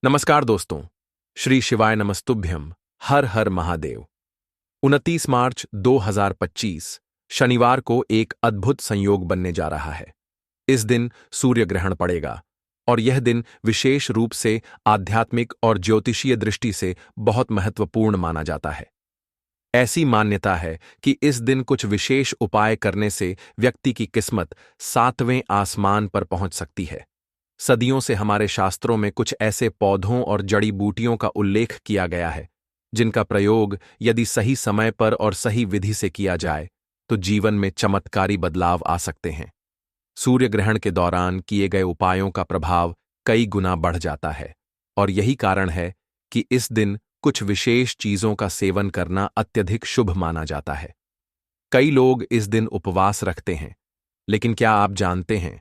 नमस्कार दोस्तों। श्री शिवाय नमस्तुभ्यम। हर हर महादेव। 29 मार्च 2025 शनिवार को एक अद्भुत संयोग बनने जा रहा है। इस दिन सूर्य ग्रहण पड़ेगा और यह दिन विशेष रूप से आध्यात्मिक और ज्योतिषीय दृष्टि से बहुत महत्वपूर्ण माना जाता है। ऐसी मान्यता है कि इस दिन कुछ विशेष उपाय करने से व्यक्ति की किस्मत 7वें आसमान पर पहुंच सकती है। सदियों से हमारे शास्त्रों में कुछ ऐसे पौधों और जड़ी बूटियों का उल्लेख किया गया है जिनका प्रयोग यदि सही समय पर और सही विधि से किया जाए तो जीवन में चमत्कारी बदलाव आ सकते हैं। सूर्य ग्रहण के दौरान किए गए उपायों का प्रभाव कई गुना बढ़ जाता है और यही कारण है कि इस दिन कुछ विशेष चीजों का सेवन करना अत्यधिक शुभ माना जाता है। कई लोग इस दिन उपवास रखते हैं, लेकिन क्या आप जानते हैं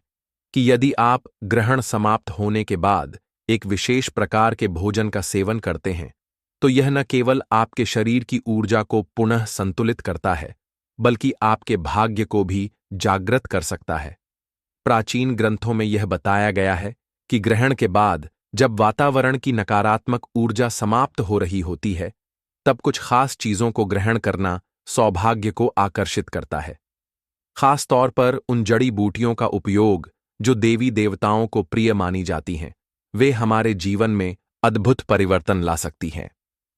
कि यदि आप ग्रहण समाप्त होने के बाद एक विशेष प्रकार के भोजन का सेवन करते हैं तो यह न केवल आपके शरीर की ऊर्जा को पुनः संतुलित करता है बल्कि आपके भाग्य को भी जागृत कर सकता है। प्राचीन ग्रंथों में यह बताया गया है कि ग्रहण के बाद जब वातावरण की नकारात्मक ऊर्जा समाप्त हो रही होती है तब कुछ खास चीजों को ग्रहण करना सौभाग्य को आकर्षित करता है। खास तौर पर उन जड़ी बूटियों का उपयोग जो देवी देवताओं को प्रिय मानी जाती हैं, वे हमारे जीवन में अद्भुत परिवर्तन ला सकती हैं।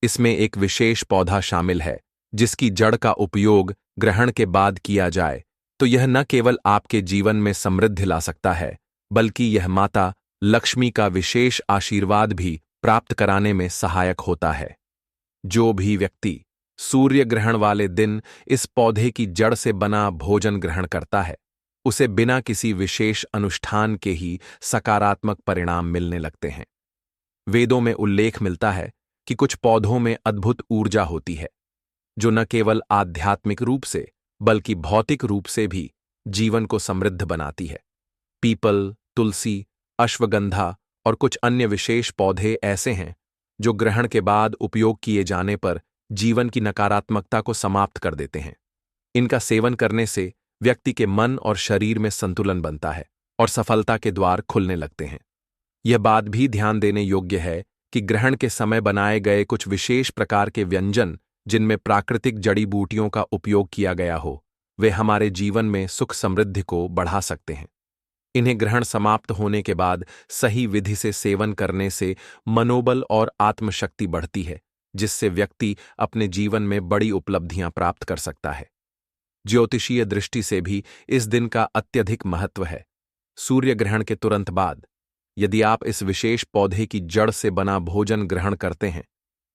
इसमें एक विशेष पौधा शामिल है जिसकी जड़ का उपयोग ग्रहण के बाद किया जाए तो यह न केवल आपके जीवन में समृद्धि ला सकता है बल्कि यह माता लक्ष्मी का विशेष आशीर्वाद भी प्राप्त कराने में सहायक होता है। जो भी व्यक्ति सूर्य ग्रहण वाले दिन इस पौधे की जड़ से बना भोजन ग्रहण करता है उसे बिना किसी विशेष अनुष्ठान के ही सकारात्मक परिणाम मिलने लगते हैं। वेदों में उल्लेख मिलता है कि कुछ पौधों में अद्भुत ऊर्जा होती है जो न केवल आध्यात्मिक रूप से बल्कि भौतिक रूप से भी जीवन को समृद्ध बनाती है। पीपल, तुलसी, अश्वगंधा और कुछ अन्य विशेष पौधे ऐसे हैं जो ग्रहण के बाद उपयोग किए जाने पर जीवन की नकारात्मकता को समाप्त कर देते हैं। इनका सेवन करने से व्यक्ति के मन और शरीर में संतुलन बनता है और सफलता के द्वार खुलने लगते हैं। यह बात भी ध्यान देने योग्य है कि ग्रहण के समय बनाए गए कुछ विशेष प्रकार के व्यंजन जिनमें प्राकृतिक जड़ी बूटियों का उपयोग किया गया हो, वे हमारे जीवन में सुख समृद्धि को बढ़ा सकते हैं। इन्हें ग्रहण समाप्त होने के बाद सही विधि से सेवन करने से मनोबल और आत्मशक्ति बढ़ती है, जिससे व्यक्ति अपने जीवन में बड़ी उपलब्धियां प्राप्त कर सकता है। ज्योतिषीय दृष्टि से भी इस दिन का अत्यधिक महत्व है। सूर्य ग्रहण के तुरंत बाद यदि आप इस विशेष पौधे की जड़ से बना भोजन ग्रहण करते हैं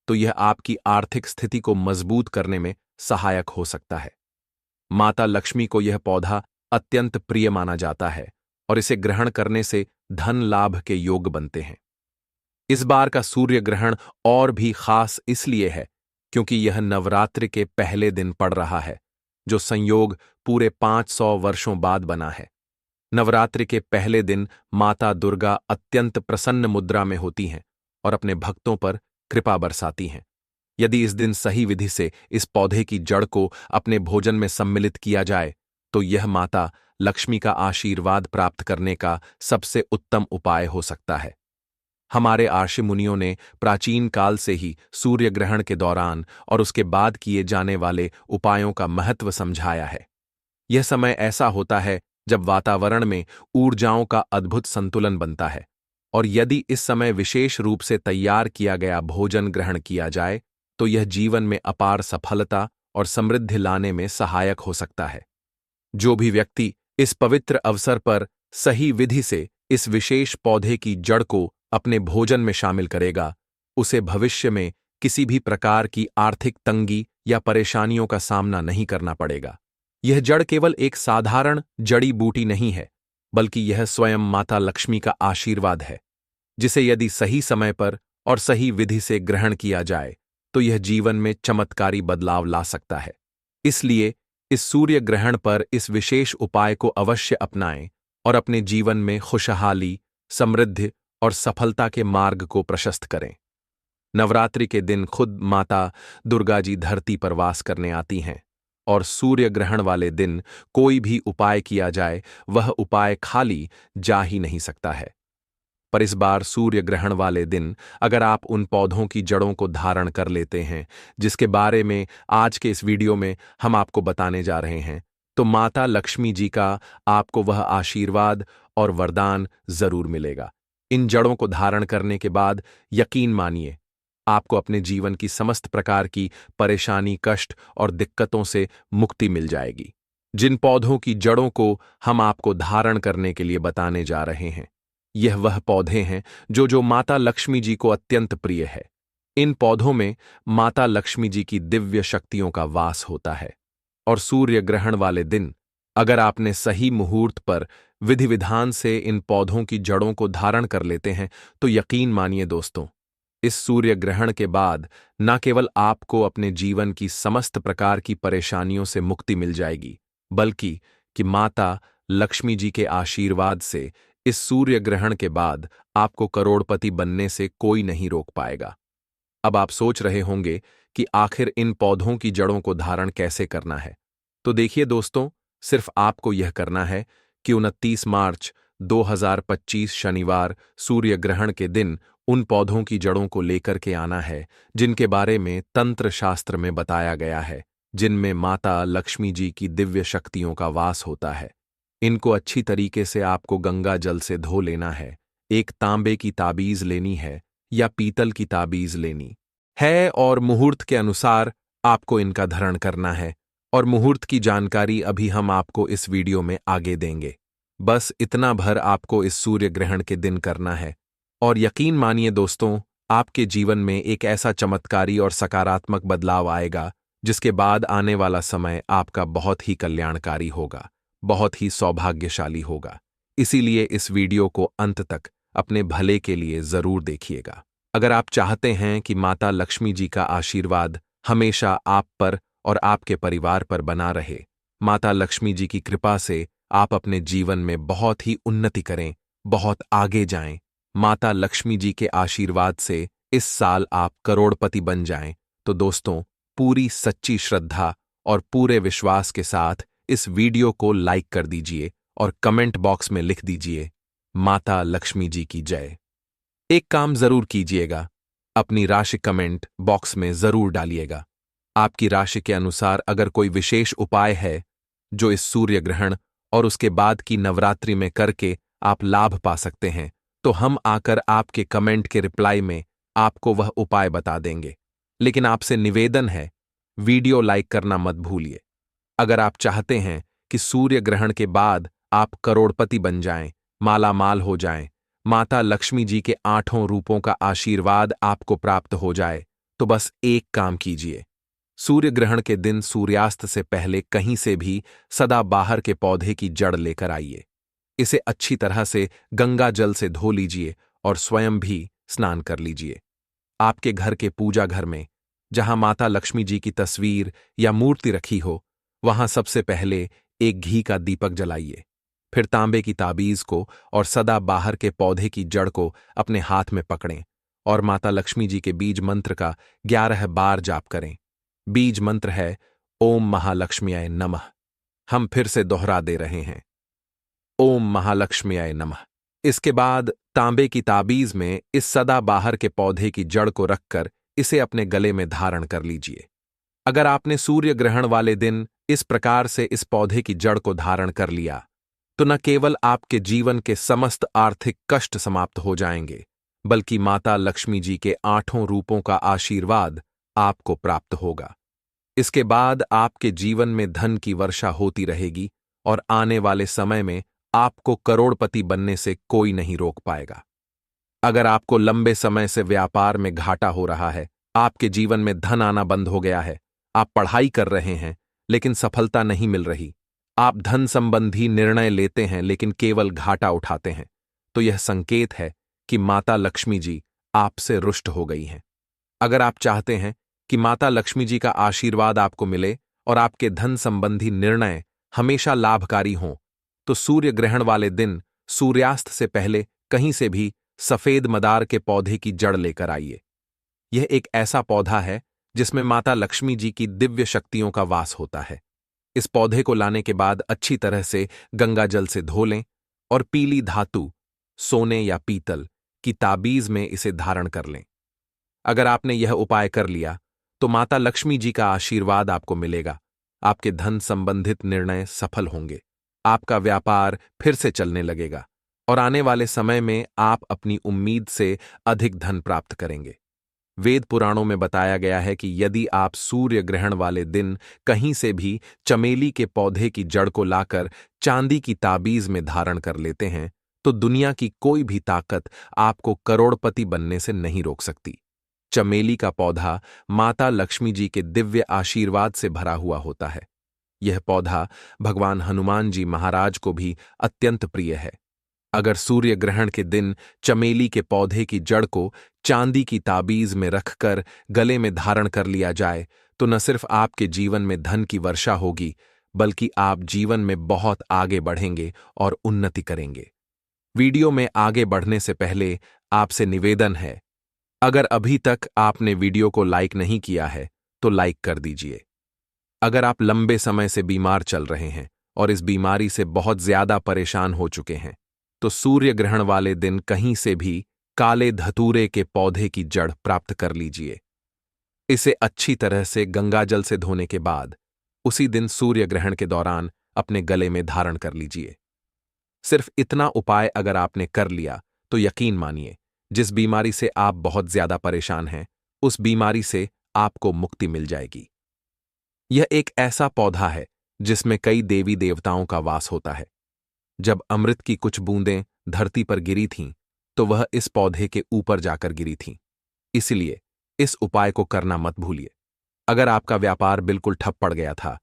तो यह आपकी आर्थिक स्थिति को मजबूत करने में सहायक हो सकता है। माता लक्ष्मी को यह पौधा अत्यंत प्रिय माना जाता है और इसे ग्रहण करने से धन लाभ के योग बनते हैं। इस बार का सूर्य ग्रहण और भी खास इसलिए है क्योंकि यह नवरात्रि के पहले दिन पड़ रहा है, जो संयोग पूरे 500 वर्षों बाद बना है। नवरात्रि के पहले दिन माता दुर्गा अत्यंत प्रसन्न मुद्रा में होती हैं और अपने भक्तों पर कृपा बरसाती हैं। यदि इस दिन सही विधि से इस पौधे की जड़ को अपने भोजन में सम्मिलित किया जाए तो यह माता लक्ष्मी का आशीर्वाद प्राप्त करने का सबसे उत्तम उपाय हो सकता है। हमारे ऋषि मुनियों ने प्राचीन काल से ही सूर्य ग्रहण के दौरान और उसके बाद किए जाने वाले उपायों का महत्व समझाया है। यह समय ऐसा होता है जब वातावरण में ऊर्जाओं का अद्भुत संतुलन बनता है और यदि इस समय विशेष रूप से तैयार किया गया भोजन ग्रहण किया जाए तो यह जीवन में अपार सफलता और समृद्धि लाने में सहायक हो सकता है। जो भी व्यक्ति इस पवित्र अवसर पर सही विधि से इस विशेष पौधे की जड़ को अपने भोजन में शामिल करेगा, उसे भविष्य में किसी भी प्रकार की आर्थिक तंगी या परेशानियों का सामना नहीं करना पड़ेगा। यह जड़ केवल एक साधारण जड़ी बूटी नहीं है, बल्कि यह स्वयं माता लक्ष्मी का आशीर्वाद है, जिसे यदि सही समय पर और सही विधि से ग्रहण किया जाए तो यह जीवन में चमत्कारी बदलाव ला सकता है। इसलिए इस सूर्य ग्रहण पर इस विशेष उपाय को अवश्य अपनाएं और अपने जीवन में खुशहाली, समृद्धि और सफलता के मार्ग को प्रशस्त करें। नवरात्रि के दिन खुद माता दुर्गा जी धरती पर वास करने आती हैं और सूर्य ग्रहण वाले दिन कोई भी उपाय किया जाए वह उपाय खाली जा ही नहीं सकता है। पर इस बार सूर्य ग्रहण वाले दिन अगर आप उन पौधों की जड़ों को धारण कर लेते हैं जिसके बारे में आज के इस वीडियो में हम आपको बताने जा रहे हैं, तो माता लक्ष्मी जी का आपको वह आशीर्वाद और वरदान जरूर मिलेगा। इन जड़ों को धारण करने के बाद यकीन मानिए, आपको अपने जीवन की समस्त प्रकार की परेशानी, कष्ट और दिक्कतों से मुक्ति मिल जाएगी। जिन पौधों की जड़ों को हम आपको धारण करने के लिए बताने जा रहे हैं, यह वह पौधे हैं जो माता लक्ष्मी जी को अत्यंत प्रिय है। इन पौधों में माता लक्ष्मी जी की दिव्य शक्तियों का वास होता है और सूर्य ग्रहण वाले दिन अगर आपने सही मुहूर्त पर विधि विधान से इन पौधों की जड़ों को धारण कर लेते हैं, तो यकीन मानिए दोस्तों, इस सूर्य ग्रहण के बाद न केवल आपको अपने जीवन की समस्त प्रकार की परेशानियों से मुक्ति मिल जाएगी, बल्कि कि माता लक्ष्मी जी के आशीर्वाद से इस सूर्य ग्रहण के बाद आपको करोड़पति बनने से कोई नहीं रोक पाएगा। अब आप सोच रहे होंगे कि आखिर इन पौधों की जड़ों को धारण कैसे करना है। तो देखिए दोस्तों, सिर्फ आपको यह करना है कि 29 मार्च 2025 शनिवार सूर्य ग्रहण के दिन उन पौधों की जड़ों को लेकर के आना है जिनके बारे में तंत्र शास्त्र में बताया गया है, जिनमें माता लक्ष्मी जी की दिव्य शक्तियों का वास होता है। इनको अच्छी तरीके से आपको गंगा जल से धो लेना है। एक तांबे की ताबीज लेनी है या पीतल की ताबीज लेनी है और मुहूर्त के अनुसार आपको इनका धरण करना है। और मुहूर्त की जानकारी अभी हम आपको इस वीडियो में आगे देंगे। बस इतना भर आपको इस सूर्य ग्रहण के दिन करना है और यकीन मानिए दोस्तों, आपके जीवन में एक ऐसा चमत्कारी और सकारात्मक बदलाव आएगा जिसके बाद आने वाला समय आपका बहुत ही कल्याणकारी होगा, बहुत ही सौभाग्यशाली होगा। इसीलिए इस वीडियो को अंत तक अपने भले के लिए जरूर देखिएगा। अगर आप चाहते हैं कि माता लक्ष्मी जी का आशीर्वाद हमेशा आप पर और आपके परिवार पर बना रहे, माता लक्ष्मी जी की कृपा से आप अपने जीवन में बहुत ही उन्नति करें, बहुत आगे जाएं, माता लक्ष्मी जी के आशीर्वाद से इस साल आप करोड़पति बन जाएं, तो दोस्तों, पूरी सच्ची श्रद्धा और पूरे विश्वास के साथ इस वीडियो को लाइक कर दीजिए और कमेंट बॉक्स में लिख दीजिए, माता लक्ष्मी जी की जय। एक काम जरूर कीजिएगा, अपनी राशि कमेंट बॉक्स में जरूर डालिएगा। आपकी राशि के अनुसार अगर कोई विशेष उपाय है जो इस सूर्य ग्रहण और उसके बाद की नवरात्रि में करके आप लाभ पा सकते हैं, तो हम आकर आपके कमेंट के रिप्लाई में आपको वह उपाय बता देंगे। लेकिन आपसे निवेदन है, वीडियो लाइक करना मत भूलिए। अगर आप चाहते हैं कि सूर्य ग्रहण के बाद आप करोड़पति बन जाएं, माला माल हो जाएं, माता लक्ष्मी जी के 8 रूपों का आशीर्वाद आपको प्राप्त हो जाए, तो बस एक काम कीजिए। सूर्य ग्रहण के दिन सूर्यास्त से पहले कहीं से भी सदाबहार के पौधे की जड़ लेकर आइए। इसे अच्छी तरह से गंगा जल से धो लीजिए और स्वयं भी स्नान कर लीजिए। आपके घर के पूजा घर में जहां माता लक्ष्मी जी की तस्वीर या मूर्ति रखी हो, वहां सबसे पहले एक घी का दीपक जलाइए। फिर तांबे की ताबीज को और सदाबहार के पौधे की जड़ को अपने हाथ में पकड़ें और माता लक्ष्मी जी के बीज मंत्र का 11 बार जाप करें। बीज मंत्र है ओम महालक्ष्म्याय नमः। हम फिर से दोहरा दे रहे हैं, ओम महालक्ष्म्याय नमः। इसके बाद तांबे की ताबीज में इस सदाबहार के पौधे की जड़ को रखकर इसे अपने गले में धारण कर लीजिए। अगर आपने सूर्य ग्रहण वाले दिन इस प्रकार से इस पौधे की जड़ को धारण कर लिया, तो न केवल आपके जीवन के समस्त आर्थिक कष्ट समाप्त हो जाएंगे, बल्कि माता लक्ष्मी जी के 8 रूपों का आशीर्वाद आपको प्राप्त होगा। इसके बाद आपके जीवन में धन की वर्षा होती रहेगी और आने वाले समय में आपको करोड़पति बनने से कोई नहीं रोक पाएगा। अगर आपको लंबे समय से व्यापार में घाटा हो रहा है, आपके जीवन में धन आना बंद हो गया है, आप पढ़ाई कर रहे हैं लेकिन सफलता नहीं मिल रही, आप धन संबंधी निर्णय लेते हैं लेकिन केवल घाटा उठाते हैं, तो यह संकेत है कि माता लक्ष्मी जी आपसे रुष्ट हो गई हैं। अगर आप चाहते हैं कि माता लक्ष्मी जी का आशीर्वाद आपको मिले और आपके धन संबंधी निर्णय हमेशा लाभकारी हों, तो सूर्य ग्रहण वाले दिन सूर्यास्त से पहले कहीं से भी सफेद मदार के पौधे की जड़ लेकर आइए। यह एक ऐसा पौधा है जिसमें माता लक्ष्मी जी की दिव्य शक्तियों का वास होता है। इस पौधे को लाने के बाद अच्छी तरह से गंगा जल से धो लें और पीली धातु, सोने या पीतल की ताबीज में इसे धारण कर लें। अगर आपने यह उपाय कर लिया तो माता लक्ष्मी जी का आशीर्वाद आपको मिलेगा। आपके धन संबंधित निर्णय सफल होंगे, आपका व्यापार फिर से चलने लगेगा और आने वाले समय में आप अपनी उम्मीद से अधिक धन प्राप्त करेंगे। वेद पुराणों में बताया गया है कि यदि आप सूर्य ग्रहण वाले दिन कहीं से भी चमेली के पौधे की जड़ को लाकर चांदी की ताबीज में धारण कर लेते हैं तो दुनिया की कोई भी ताकत आपको करोड़पति बनने से नहीं रोक सकती। चमेली का पौधा माता लक्ष्मी जी के दिव्य आशीर्वाद से भरा हुआ होता है। यह पौधा भगवान हनुमान जी महाराज को भी अत्यंत प्रिय है। अगर सूर्य ग्रहण के दिन चमेली के पौधे की जड़ को चांदी की ताबीज में रखकर गले में धारण कर लिया जाए तो न सिर्फ आपके जीवन में धन की वर्षा होगी, बल्कि आप जीवन में बहुत आगे बढ़ेंगे और उन्नति करेंगे। वीडियो में आगे बढ़ने से पहले आपसे निवेदन है, अगर अभी तक आपने वीडियो को लाइक नहीं किया है तो लाइक कर दीजिए। अगर आप लंबे समय से बीमार चल रहे हैं और इस बीमारी से बहुत ज्यादा परेशान हो चुके हैं तो सूर्य ग्रहण वाले दिन कहीं से भी काले धतूरे के पौधे की जड़ प्राप्त कर लीजिए। इसे अच्छी तरह से गंगाजल से धोने के बाद उसी दिन सूर्य ग्रहण के दौरान अपने गले में धारण कर लीजिए। सिर्फ इतना उपाय अगर आपने कर लिया तो यकीन मानिए, जिस बीमारी से आप बहुत ज्यादा परेशान हैं उस बीमारी से आपको मुक्ति मिल जाएगी। यह एक ऐसा पौधा है जिसमें कई देवी देवताओं का वास होता है। जब अमृत की कुछ बूंदें धरती पर गिरी थीं तो वह इस पौधे के ऊपर जाकर गिरी थीं। इसलिए इस उपाय को करना मत भूलिए। अगर आपका व्यापार बिल्कुल ठप पड़ गया था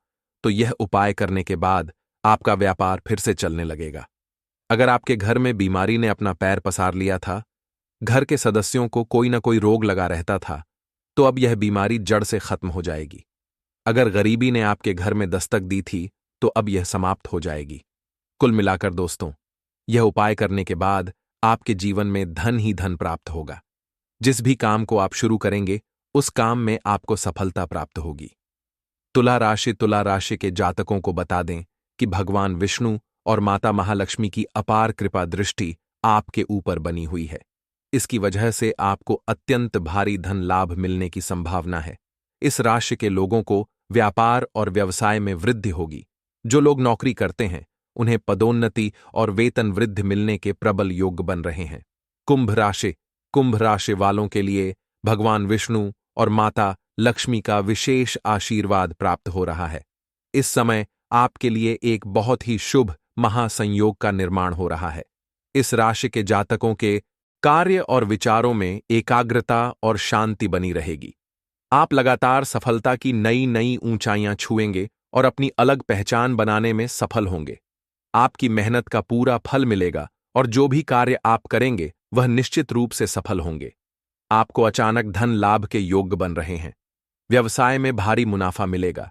तो यह उपाय करने के बाद आपका व्यापार फिर से चलने लगेगा। अगर आपके घर में बीमारी ने अपना पैर पसार लिया था, घर के सदस्यों को कोई ना कोई रोग लगा रहता था, तो अब यह बीमारी जड़ से खत्म हो जाएगी। अगर गरीबी ने आपके घर में दस्तक दी थी तो अब यह समाप्त हो जाएगी। कुल मिलाकर दोस्तों, यह उपाय करने के बाद आपके जीवन में धन ही धन प्राप्त होगा। जिस भी काम को आप शुरू करेंगे उस काम में आपको सफलता प्राप्त होगी। तुला राशि के जातकों को बता दें कि भगवान विष्णु और माता महालक्ष्मी की अपार कृपा दृष्टि आपके ऊपर बनी हुई है। इसकी वजह से आपको अत्यंत भारी धन लाभ मिलने की संभावना है। इस राशि के लोगों को व्यापार और व्यवसाय में वृद्धि होगी। जो लोग नौकरी करते हैं उन्हें पदोन्नति और वेतन वृद्धि मिलने के प्रबल योग बन रहे हैं। कुंभ राशि वालों के लिए भगवान विष्णु और माता लक्ष्मी का विशेष आशीर्वाद प्राप्त हो रहा है। इस समय आपके लिए एक बहुत ही शुभ महासंयोग का निर्माण हो रहा है। इस राशि के जातकों के कार्य और विचारों में एकाग्रता और शांति बनी रहेगी। आप लगातार सफलता की नई नई ऊंचाइयां छुएंगे और अपनी अलग पहचान बनाने में सफल होंगे। आपकी मेहनत का पूरा फल मिलेगा और जो भी कार्य आप करेंगे वह निश्चित रूप से सफल होंगे। आपको अचानक धन लाभ के योग्य बन रहे हैं। व्यवसाय में भारी मुनाफा मिलेगा।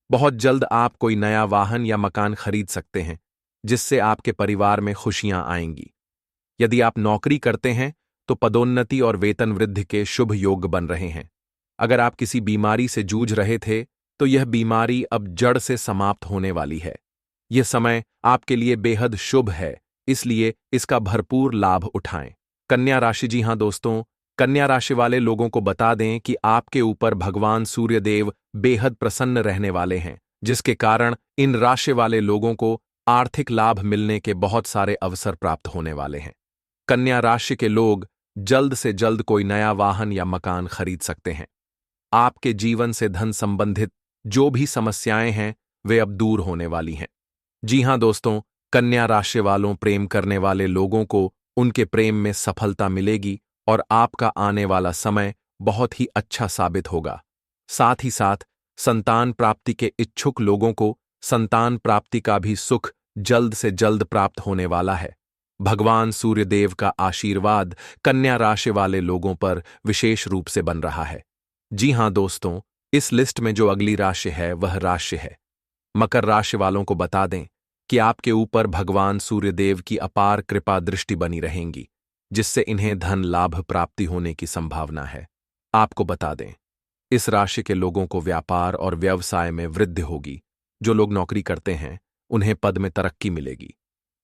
बहुत जल्द आप कोई नया वाहन या मकान खरीद सकते हैं, जिससे आपके परिवार में खुशियां आएंगी। यदि आप नौकरी करते हैं तो पदोन्नति और वेतन वृद्धि के शुभ योग बन रहे हैं। अगर आप किसी बीमारी से जूझ रहे थे तो यह बीमारी अब जड़ से समाप्त होने वाली है। यह समय आपके लिए बेहद शुभ है, इसलिए इसका भरपूर लाभ उठाएं। कन्या राशि, जी हां दोस्तों, कन्या राशि वाले लोगों को बता दें कि आपके ऊपर भगवान सूर्यदेव बेहद प्रसन्न रहने वाले हैं, जिसके कारण इन राशि वाले लोगों को आर्थिक लाभ मिलने के बहुत सारे अवसर प्राप्त होने वाले हैं। कन्या राशि के लोग जल्द से जल्द कोई नया वाहन या मकान खरीद सकते हैं। आपके जीवन से धन संबंधित जो भी समस्याएं हैं वे अब दूर होने वाली हैं। जी हां दोस्तों, कन्या राशि वालों प्रेम करने वाले लोगों को उनके प्रेम में सफलता मिलेगी और आपका आने वाला समय बहुत ही अच्छा साबित होगा। साथ ही साथ संतान प्राप्ति के इच्छुक लोगों को संतान प्राप्ति का भी सुख जल्द से जल्द प्राप्त होने वाला है। भगवान सूर्यदेव का आशीर्वाद कन्या राशि वाले लोगों पर विशेष रूप से बन रहा है। जी हां दोस्तों, इस लिस्ट में जो अगली राशि है वह राशि है मकर राशि वालों को बता दें कि आपके ऊपर भगवान सूर्यदेव की अपार कृपा दृष्टि बनी रहेंगी, जिससे इन्हें धन लाभ प्राप्ति होने की संभावना है। आपको बता दें, इस राशि के लोगों को व्यापार और व्यवसाय में वृद्धि होगी। जो लोग नौकरी करते हैं उन्हें पद में तरक्की मिलेगी।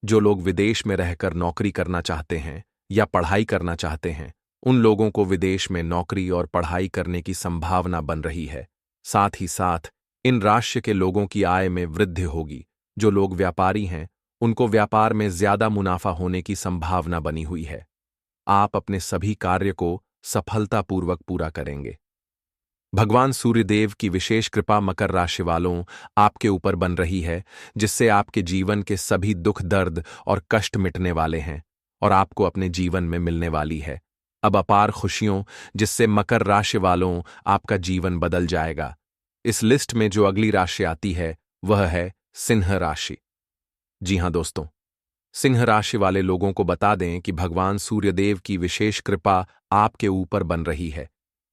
जो लोग विदेश में रहकर नौकरी करना चाहते हैं या पढ़ाई करना चाहते हैं, उन लोगों को विदेश में नौकरी और पढ़ाई करने की संभावना बन रही है। साथ ही साथ इन राशि के लोगों की आय में वृद्धि होगी। जो लोग व्यापारी हैं, उनको व्यापार में ज्यादा मुनाफा होने की संभावना बनी हुई है। आप अपने सभी कार्य को सफलतापूर्वक पूरा करेंगे। भगवान सूर्यदेव की विशेष कृपा मकर राशि वालों आपके ऊपर बन रही है, जिससे आपके जीवन के सभी दुख दर्द और कष्ट मिटने वाले हैं और आपको अपने जीवन में मिलने वाली है अब अपार खुशियों, जिससे मकर राशि वालों आपका जीवन बदल जाएगा। इस लिस्ट में जो अगली राशि आती है वह है सिंह राशि। जी हां दोस्तों, सिंह राशि वाले लोगों को बता दें कि भगवान सूर्यदेव की विशेष कृपा आपके ऊपर बन रही है।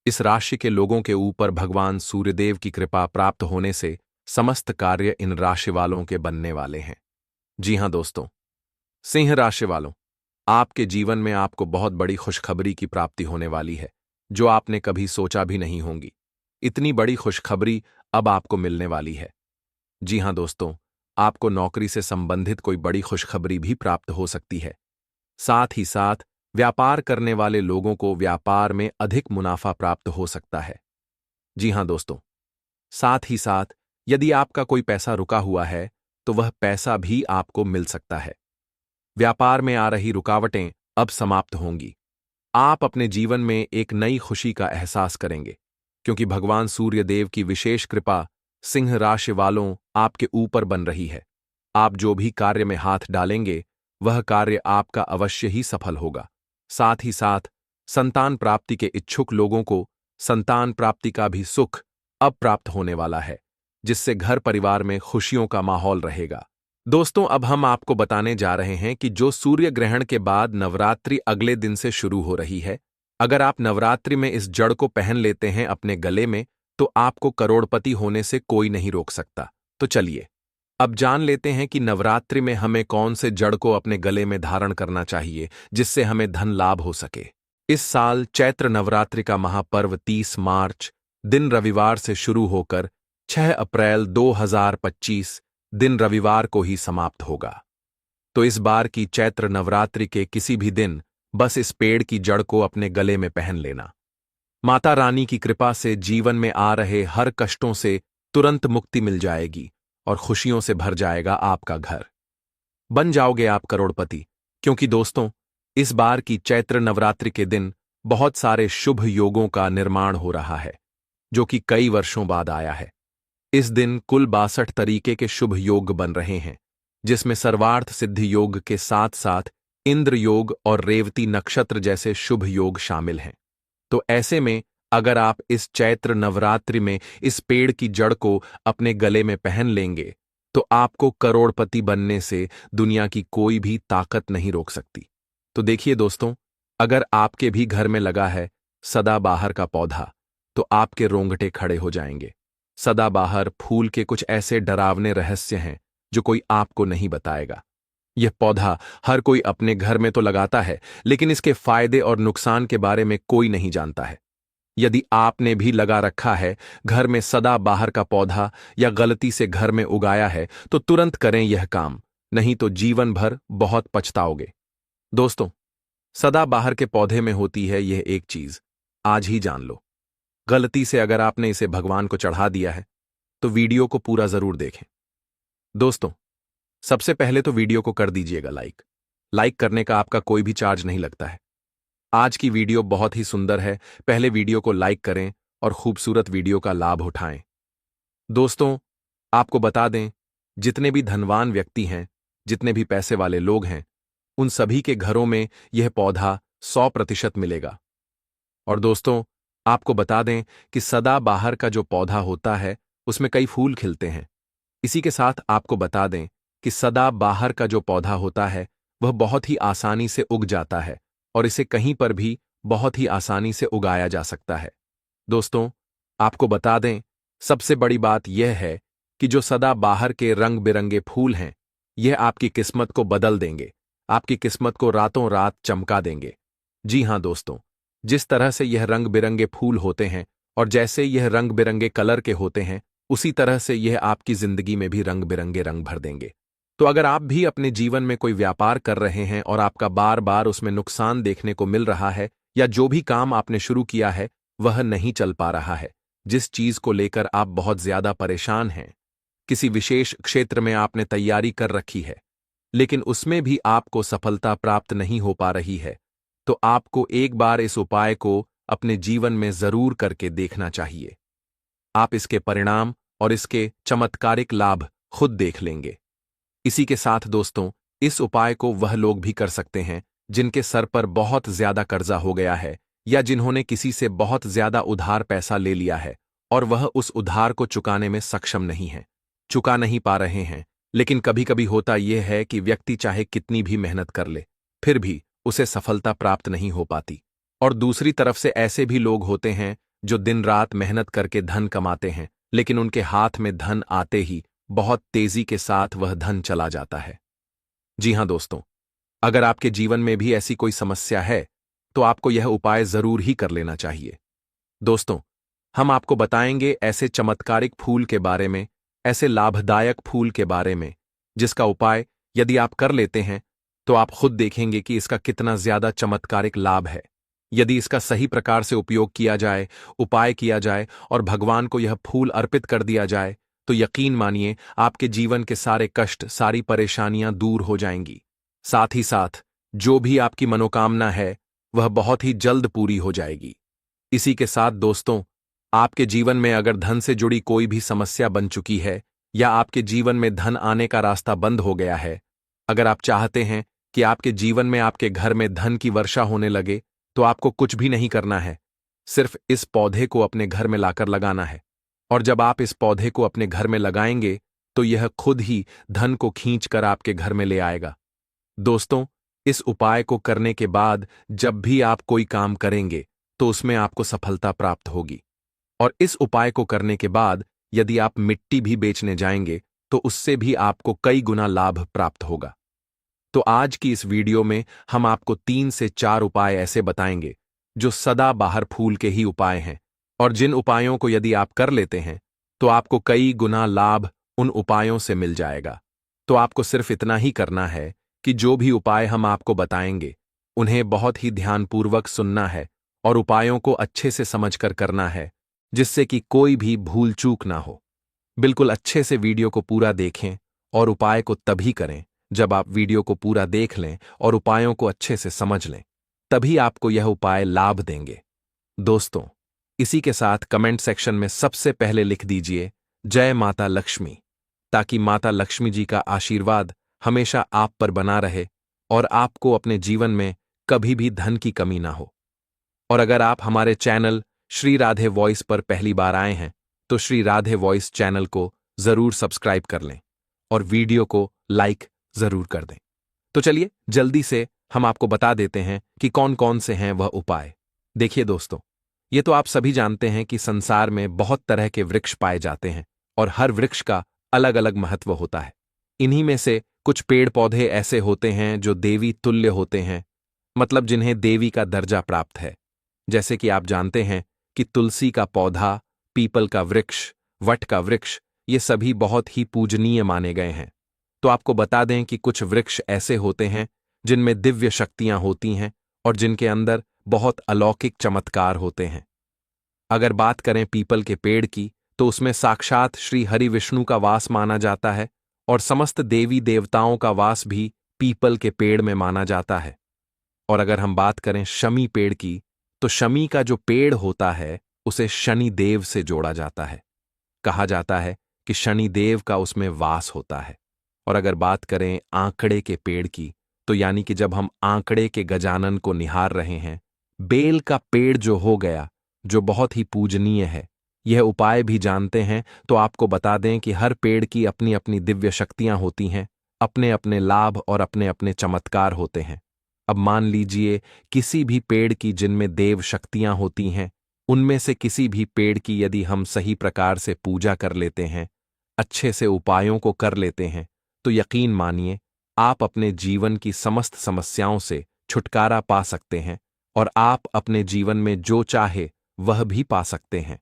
इस राशि के लोगों के ऊपर भगवान सूर्यदेव की कृपा प्राप्त होने से समस्त कार्य इन राशि वालों के बनने वाले हैं। जी हां दोस्तों, सिंह राशि वालों, आपके जीवन में आपको बहुत बड़ी खुशखबरी की प्राप्ति होने वाली है, जो आपने कभी सोचा भी नहीं होंगी। इतनी बड़ी खुशखबरी अब आपको मिलने वाली है। जी हां दोस्तों, आपको नौकरी से संबंधित कोई बड़ी खुशखबरी भी प्राप्त हो सकती है। साथ ही साथ व्यापार करने वाले लोगों को व्यापार में अधिक मुनाफा प्राप्त हो सकता है। जी हां दोस्तों, साथ ही साथ यदि आपका कोई पैसा रुका हुआ है तो वह पैसा भी आपको मिल सकता है। व्यापार में आ रही रुकावटें अब समाप्त होंगी। आप अपने जीवन में एक नई खुशी का एहसास करेंगे, क्योंकि भगवान सूर्यदेव की विशेष कृपा सिंह राशि वालों आपके ऊपर बन रही है। आप जो भी कार्य में हाथ डालेंगे वह कार्य आपका अवश्य ही सफल होगा। साथ ही साथ संतान प्राप्ति के इच्छुक लोगों को संतान प्राप्ति का भी सुख अब प्राप्त होने वाला है, जिससे घर परिवार में खुशियों का माहौल रहेगा। दोस्तों, अब हम आपको बताने जा रहे हैं कि जो सूर्य ग्रहण के बाद नवरात्रि अगले दिन से शुरू हो रही है, अगर आप नवरात्रि में इस जड़ को पहन लेते हैं अपने गले में तो आपको करोड़पति होने से कोई नहीं रोक सकता। तो चलिए अब जान लेते हैं कि नवरात्रि में हमें कौन से जड़ को अपने गले में धारण करना चाहिए, जिससे हमें धन लाभ हो सके। इस साल चैत्र नवरात्रि का महापर्व 30 मार्च दिन रविवार से शुरू होकर 6 अप्रैल 2025 दिन रविवार को ही समाप्त होगा। तो इस बार की चैत्र नवरात्रि के किसी भी दिन बस इस पेड़ की जड़ को अपने गले में पहन लेना। माता रानी की कृपा से जीवन में आ रहे हर कष्टों से तुरंत मुक्ति मिल जाएगी और खुशियों से भर जाएगा आपका घर। बन जाओगे आप करोड़पति, क्योंकि दोस्तों, इस बार की चैत्र नवरात्रि के दिन बहुत सारे शुभ योगों का निर्माण हो रहा है, जो कि कई वर्षों बाद आया है। इस दिन कुल 62 तरीके के शुभ योग बन रहे हैं, जिसमें सर्वार्थ सिद्धि योग के साथ साथ इंद्र योग और रेवती नक्षत्र जैसे शुभ योग शामिल हैं। तो ऐसे में अगर आप इस चैत्र नवरात्रि में इस पेड़ की जड़ को अपने गले में पहन लेंगे तो आपको करोड़पति बनने से दुनिया की कोई भी ताकत नहीं रोक सकती। तो देखिए दोस्तों, अगर आपके भी घर में लगा है सदाबहार का पौधा तो आपके रोंगटे खड़े हो जाएंगे। सदाबहार फूल के कुछ ऐसे डरावने रहस्य हैं जो कोई आपको नहीं बताएगा। यह पौधा हर कोई अपने घर में तो लगाता है, लेकिन इसके फायदे और नुकसान के बारे में कोई नहीं जानता है। यदि आपने भी लगा रखा है घर में सदाबहार का पौधा या गलती से घर में उगाया है तो तुरंत करें यह काम, नहीं तो जीवन भर बहुत पछताओगे। दोस्तों, सदाबहार के पौधे में होती है यह एक चीज, आज ही जान लो। गलती से अगर आपने इसे भगवान को चढ़ा दिया है तो वीडियो को पूरा जरूर देखें। दोस्तों, सबसे पहले तो वीडियो को कर दीजिएगा लाइक। लाइक करने का आपका कोई भी चार्ज नहीं लगता है। आज की वीडियो बहुत ही सुंदर है, पहले वीडियो को लाइक करें और खूबसूरत वीडियो का लाभ उठाएं। दोस्तों, आपको बता दें, जितने भी धनवान व्यक्ति हैं, जितने भी पैसे वाले लोग हैं, उन सभी के घरों में यह पौधा 100% मिलेगा। और दोस्तों, आपको बता दें कि सदाबहार का जो पौधा होता है उसमें कई फूल खिलते हैं। इसी के साथ आपको बता दें कि सदाबहार का जो पौधा होता है वह बहुत ही आसानी से उग जाता है और इसे कहीं पर भी बहुत ही आसानी से उगाया जा सकता है। दोस्तों, आपको बता दें, सबसे बड़ी बात यह है कि जो सदाबहार के रंग बिरंगे फूल हैं, यह आपकी किस्मत को बदल देंगे, आपकी किस्मत को रातों रात चमका देंगे। जी हां दोस्तों, जिस तरह से यह रंग बिरंगे फूल होते हैं और जैसे यह रंग बिरंगे कलर के होते हैं, उसी तरह से यह आपकी जिंदगी में भी रंग बिरंगे रंग भर देंगे। तो अगर आप भी अपने जीवन में कोई व्यापार कर रहे हैं और आपका बार बार उसमें नुकसान देखने को मिल रहा है, या जो भी काम आपने शुरू किया है वह नहीं चल पा रहा है, जिस चीज को लेकर आप बहुत ज्यादा परेशान हैं, किसी विशेष क्षेत्र में आपने तैयारी कर रखी है लेकिन उसमें भी आपको सफलता प्राप्त नहीं हो पा रही है, तो आपको एक बार इस उपाय को अपने जीवन में जरूर करके देखना चाहिए। आप इसके परिणाम और इसके चमत्कारिक लाभ खुद देख लेंगे। इसी के साथ दोस्तों, इस उपाय को वह लोग भी कर सकते हैं जिनके सर पर बहुत ज्यादा कर्जा हो गया है, या जिन्होंने किसी से बहुत ज्यादा उधार पैसा ले लिया है और वह उस उधार को चुकाने में सक्षम नहीं है, चुका नहीं पा रहे हैं। लेकिन कभी कभी होता यह है कि व्यक्ति चाहे कितनी भी मेहनत कर ले, फिर भी उसे सफलता प्राप्त नहीं हो पाती। और दूसरी तरफ से ऐसे भी लोग होते हैं जो दिन रात मेहनत करके धन कमाते हैं, लेकिन उनके हाथ में धन आते ही बहुत तेजी के साथ वह धन चला जाता है। जी हां दोस्तों, अगर आपके जीवन में भी ऐसी कोई समस्या है तो आपको यह उपाय जरूर ही कर लेना चाहिए। दोस्तों, हम आपको बताएंगे ऐसे चमत्कारिक फूल के बारे में, ऐसे लाभदायक फूल के बारे में जिसका उपाय यदि आप कर लेते हैं तो आप खुद देखेंगे कि इसका कितना ज्यादा चमत्कारिक लाभ है। यदि इसका सही प्रकार से उपयोग किया जाए, उपाय किया जाए और भगवान को यह फूल अर्पित कर दिया जाए, तो यकीन मानिए आपके जीवन के सारे कष्ट, सारी परेशानियां दूर हो जाएंगी। साथ ही साथ जो भी आपकी मनोकामना है वह बहुत ही जल्द पूरी हो जाएगी। इसी के साथ दोस्तों, आपके जीवन में अगर धन से जुड़ी कोई भी समस्या बन चुकी है या आपके जीवन में धन आने का रास्ता बंद हो गया है, अगर आप चाहते हैं कि आपके जीवन में, आपके घर में धन की वर्षा होने लगे, तो आपको कुछ भी नहीं करना है, सिर्फ इस पौधे को अपने घर में लाकर लगाना है। और जब आप इस पौधे को अपने घर में लगाएंगे तो यह खुद ही धन को खींचकर आपके घर में ले आएगा। दोस्तों, इस उपाय को करने के बाद जब भी आप कोई काम करेंगे तो उसमें आपको सफलता प्राप्त होगी। और इस उपाय को करने के बाद यदि आप मिट्टी भी बेचने जाएंगे तो उससे भी आपको कई गुना लाभ प्राप्त होगा। तो आज की इस वीडियो में हम आपको 3 से 4 उपाय ऐसे बताएंगे जो सदा बाहर फूल के ही उपाय हैं, और जिन उपायों को यदि आप कर लेते हैं तो आपको कई गुना लाभ उन उपायों से मिल जाएगा। तो आपको सिर्फ इतना ही करना है कि जो भी उपाय हम आपको बताएंगे उन्हें बहुत ही ध्यानपूर्वक सुनना है और उपायों को अच्छे से समझकर करना है, जिससे कि कोई भी भूल चूक ना हो। बिल्कुल अच्छे से वीडियो को पूरा देखें और उपाय को तभी करें जब आप वीडियो को पूरा देख लें और उपायों को अच्छे से समझ लें, तभी आपको यह उपाय लाभ देंगे। दोस्तों, इसी के साथ कमेंट सेक्शन में सबसे पहले लिख दीजिए जय माता लक्ष्मी, ताकि माता लक्ष्मी जी का आशीर्वाद हमेशा आप पर बना रहे और आपको अपने जीवन में कभी भी धन की कमी ना हो। और अगर आप हमारे चैनल श्री राधे वॉइस पर पहली बार आए हैं तो श्री राधे वॉइस चैनल को जरूर सब्सक्राइब कर लें और वीडियो को लाइक जरूर कर दें। तो चलिए जल्दी से हम आपको बता देते हैं कि कौन कौन से हैं वह उपाय। देखिए दोस्तों, ये तो आप सभी जानते हैं कि संसार में बहुत तरह के वृक्ष पाए जाते हैं और हर वृक्ष का अलग अलग महत्व होता है। इन्हीं में से कुछ पेड़ पौधे ऐसे होते हैं जो देवी तुल्य होते हैं, मतलब जिन्हें देवी का दर्जा प्राप्त है। जैसे कि आप जानते हैं कि तुलसी का पौधा, पीपल का वृक्ष, वट का वृक्ष, ये सभी बहुत ही पूजनीय माने गए हैं। तो आपको बता दें कि कुछ वृक्ष ऐसे होते हैं जिनमें दिव्य शक्तियां होती हैं और जिनके अंदर बहुत अलौकिक चमत्कार होते हैं। अगर बात करें पीपल के पेड़ की, तो उसमें साक्षात श्री हरि विष्णु का वास माना जाता है और समस्त देवी देवताओं का वास भी पीपल के पेड़ में माना जाता है। और अगर हम बात करें शमी पेड़ की, तो शमी का जो पेड़ होता है उसे शनि देव से जोड़ा जाता है। कहा जाता है कि शनि देव का उसमें वास होता है। और अगर बात करें आंकड़े के पेड़ की, तो यानी कि जब हम आंकड़े के गजानन को निहार रहे हैं, बेल का पेड़ जो हो गया, जो बहुत ही पूजनीय है, यह उपाय भी जानते हैं, तो आपको बता दें कि हर पेड़ की अपनी अपनी दिव्य शक्तियां होती हैं, अपने अपने लाभ और अपने अपने चमत्कार होते हैं। अब मान लीजिए किसी भी पेड़ की जिनमें देव शक्तियां होती हैं, उनमें से किसी भी पेड़ की यदि हम सही प्रकार से पूजा कर लेते हैं, अच्छे से उपायों को कर लेते हैं, तो यकीन मानिए आप अपने जीवन की समस्त समस्याओं से छुटकारा पा सकते हैं और आप अपने जीवन में जो चाहे वह भी पा सकते हैं।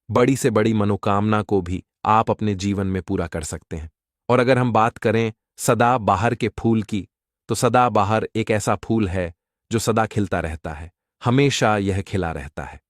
बड़ी से बड़ी मनोकामना को भी आप अपने जीवन में पूरा कर सकते हैं। और अगर हम बात करें सदाबहार के फूल की, तो सदाबहार एक ऐसा फूल है जो सदा खिलता रहता है, हमेशा यह खिला रहता है।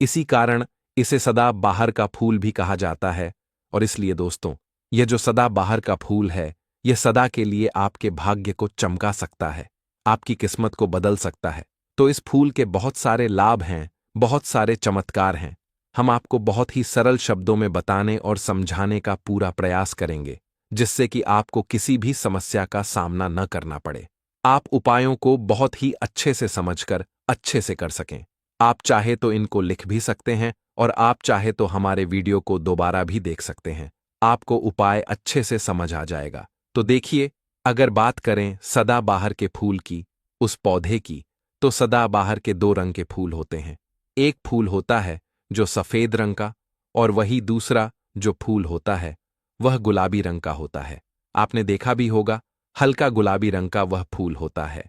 इसी कारण इसे सदाबहार का फूल भी कहा जाता है। और इसलिए दोस्तों, यह जो सदाबहार का फूल है, यह सदा के लिए आपके भाग्य को चमका सकता है, आपकी किस्मत को बदल सकता है। तो इस फूल के बहुत सारे लाभ हैं, बहुत सारे चमत्कार हैं। हम आपको बहुत ही सरल शब्दों में बताने और समझाने का पूरा प्रयास करेंगे, जिससे कि आपको किसी भी समस्या का सामना न करना पड़े। आप उपायों को बहुत ही अच्छे से समझकर अच्छे से कर सकें। आप चाहे तो इनको लिख भी सकते हैं और आप चाहे तो हमारे वीडियो को दोबारा भी देख सकते हैं। आपको उपाय अच्छे से समझ आ जाएगा। तो देखिए, अगर बात करें सदाबहार के फूल की, उस पौधे की, तो सदाबहार के दो रंग के फूल होते हैं। एक फूल होता है जो सफेद रंग का, और वही दूसरा जो फूल होता है वह गुलाबी रंग का होता है। आपने देखा भी होगा, हल्का गुलाबी रंग का वह फूल होता है।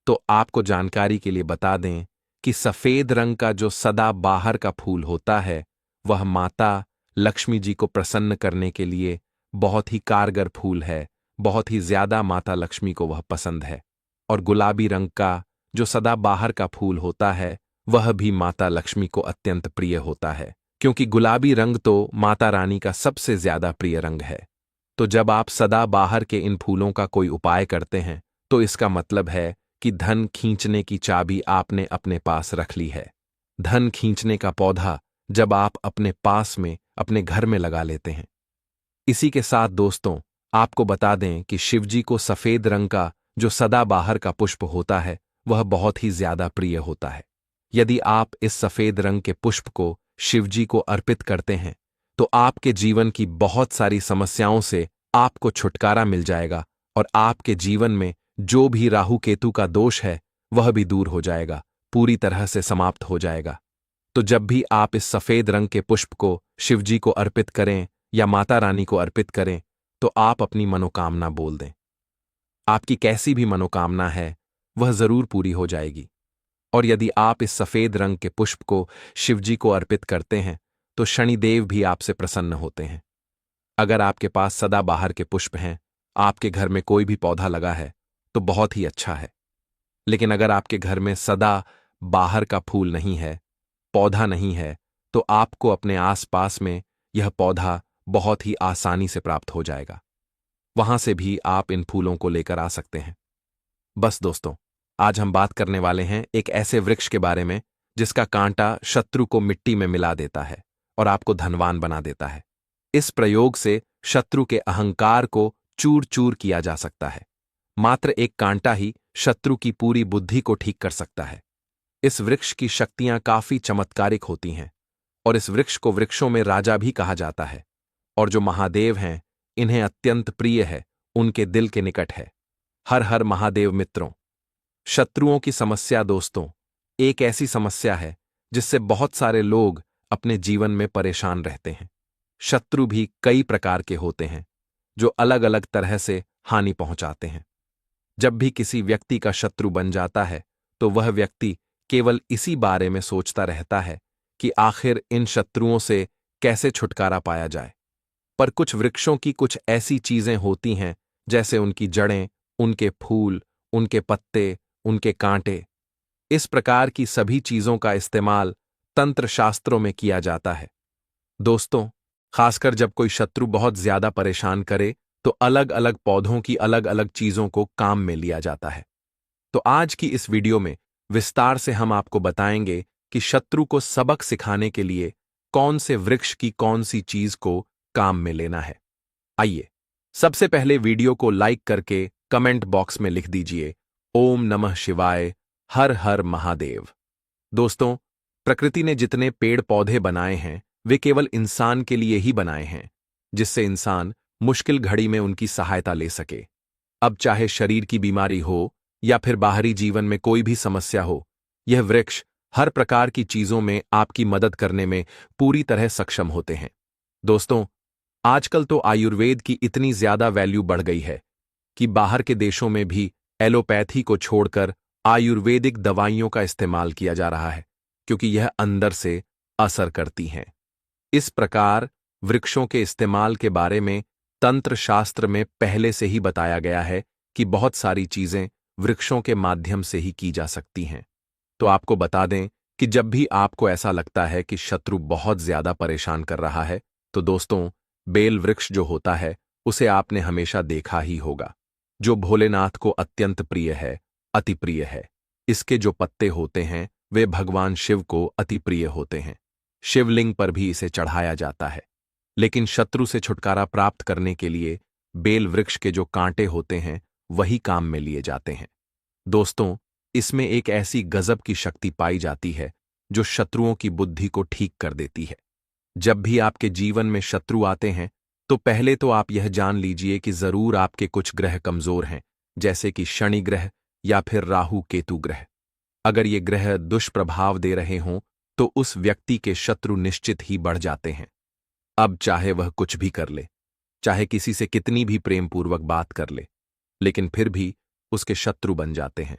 तो आपको जानकारी के लिए बता दें कि सफेद रंग का जो सदाबहार का फूल होता है, वह माता लक्ष्मी जी को प्रसन्न करने के लिए बहुत ही कारगर फूल है, बहुत ही ज्यादा माता लक्ष्मी को वह पसंद है। और गुलाबी रंग का जो सदाबहार का फूल होता है, वह भी माता लक्ष्मी को अत्यंत प्रिय होता है, क्योंकि गुलाबी रंग तो माता रानी का सबसे ज्यादा प्रिय रंग है। तो जब आप सदाबहार के इन फूलों का कोई उपाय करते हैं, तो इसका मतलब है कि धन खींचने की चाबी आपने अपने पास रख ली है। धन खींचने का पौधा जब आप अपने पास में, अपने घर में लगा लेते हैं। इसी के साथ दोस्तों, आपको बता दें कि शिवजी को सफेद रंग का जो सदाबहार का पुष्प होता है, वह बहुत ही ज्यादा प्रिय होता है। यदि आप इस सफेद रंग के पुष्प को शिवजी को अर्पित करते हैं, तो आपके जीवन की बहुत सारी समस्याओं से आपको छुटकारा मिल जाएगा और आपके जीवन में जो भी राहु केतु का दोष है, वह भी दूर हो जाएगा, पूरी तरह से समाप्त हो जाएगा। तो जब भी आप इस सफेद रंग के पुष्प को शिवजी को अर्पित करें या माता रानी को अर्पित करें, तो आप अपनी मनोकामना बोल दें। आपकी कैसी भी मनोकामना है, वह जरूर पूरी हो जाएगी। और यदि आप इस सफेद रंग के पुष्प को शिवजी को अर्पित करते हैं, तो शनिदेव भी आपसे प्रसन्न होते हैं। अगर आपके पास सदाबहार के पुष्प हैं, आपके घर में कोई भी पौधा लगा है, तो बहुत ही अच्छा है। लेकिन अगर आपके घर में सदाबहार का फूल नहीं है, पौधा नहीं है, तो आपको अपने आसपास में यह पौधा बहुत ही आसानी से प्राप्त हो जाएगा। वहां से भी आप इन फूलों को लेकर आ सकते हैं। बस दोस्तों, आज हम बात करने वाले हैं एक ऐसे वृक्ष के बारे में जिसका कांटा शत्रु को मिट्टी में मिला देता है और आपको धनवान बना देता है। इस प्रयोग से शत्रु के अहंकार को चूर चूर किया जा सकता है। मात्र एक कांटा ही शत्रु की पूरी बुद्धि को ठीक कर सकता है। इस वृक्ष की शक्तियां काफी चमत्कारिक होती हैं और इस वृक्ष को वृक्षों में राजा भी कहा जाता है। और जो महादेव हैं, इन्हें अत्यंत प्रिय है, उनके दिल के निकट है। हर हर महादेव मित्रों। शत्रुओं की समस्या दोस्तों एक ऐसी समस्या है जिससे बहुत सारे लोग अपने जीवन में परेशान रहते हैं। शत्रु भी कई प्रकार के होते हैं जो अलग अलग तरह से हानि पहुंचाते हैं। जब भी किसी व्यक्ति का शत्रु बन जाता है, तो वह व्यक्ति केवल इसी बारे में सोचता रहता है कि आखिर इन शत्रुओं से कैसे छुटकारा पाया जाए। पर कुछ वृक्षों की कुछ ऐसी चीजें होती हैं, जैसे उनकी जड़ें, उनके फूल, उनके पत्ते, उनके कांटे। इस प्रकार की सभी चीजों का इस्तेमाल तंत्र शास्त्रों में किया जाता है। दोस्तों, खासकर जब कोई शत्रु बहुत ज्यादा परेशान करे, तो अलग अलग पौधों की अलग अलग चीजों को काम में लिया जाता है। तो आज की इस वीडियो में विस्तार से हम आपको बताएंगे कि शत्रु को सबक सिखाने के लिए कौन से वृक्ष की कौन सी चीज को काम में लेना है। आइए, सबसे पहले वीडियो को लाइक करके कमेंट बॉक्स में लिख दीजिए, ओम नमः शिवाय, हर हर महादेव। दोस्तों, प्रकृति ने जितने पेड़ पौधे बनाए हैं, वे केवल इंसान के लिए ही बनाए हैं, जिससे इंसान मुश्किल घड़ी में उनकी सहायता ले सके। अब चाहे शरीर की बीमारी हो या फिर बाहरी जीवन में कोई भी समस्या हो, यह वृक्ष हर प्रकार की चीजों में आपकी मदद करने में पूरी तरह सक्षम होते हैं। दोस्तों, आजकल तो आयुर्वेद की इतनी ज्यादा वैल्यू बढ़ गई है कि बाहर के देशों में भी एलोपैथी को छोड़कर आयुर्वेदिक दवाइयों का इस्तेमाल किया जा रहा है, क्योंकि यह अंदर से असर करती हैं। इस प्रकार वृक्षों के इस्तेमाल के बारे में तंत्र शास्त्र में पहले से ही बताया गया है कि बहुत सारी चीजें वृक्षों के माध्यम से ही की जा सकती हैं। तो आपको बता दें कि जब भी आपको ऐसा लगता है कि शत्रु बहुत ज्यादा परेशान कर रहा है, तो दोस्तों, बेल वृक्ष जो होता है उसे आपने हमेशा देखा ही होगा, जो भोलेनाथ को अत्यंत प्रिय है, अति प्रिय है। इसके जो पत्ते होते हैं वे भगवान शिव को अति प्रिय होते हैं। शिवलिंग पर भी इसे चढ़ाया जाता है। लेकिन शत्रु से छुटकारा प्राप्त करने के लिए बेल वृक्ष के जो कांटे होते हैं वही काम में लिए जाते हैं। दोस्तों, इसमें एक ऐसी गजब की शक्ति पाई जाती है जो शत्रुओं की बुद्धि को ठीक कर देती है। जब भी आपके जीवन में शत्रु आते हैं तो पहले तो आप यह जान लीजिए कि जरूर आपके कुछ ग्रह कमजोर हैं, जैसे कि शनि ग्रह या फिर राहु केतु ग्रह। अगर ये ग्रह दुष्प्रभाव दे रहे हों तो उस व्यक्ति के शत्रु निश्चित ही बढ़ जाते हैं। अब चाहे वह कुछ भी कर ले, चाहे किसी से कितनी भी प्रेमपूर्वक बात कर ले, लेकिन फिर भी उसके शत्रु बन जाते हैं।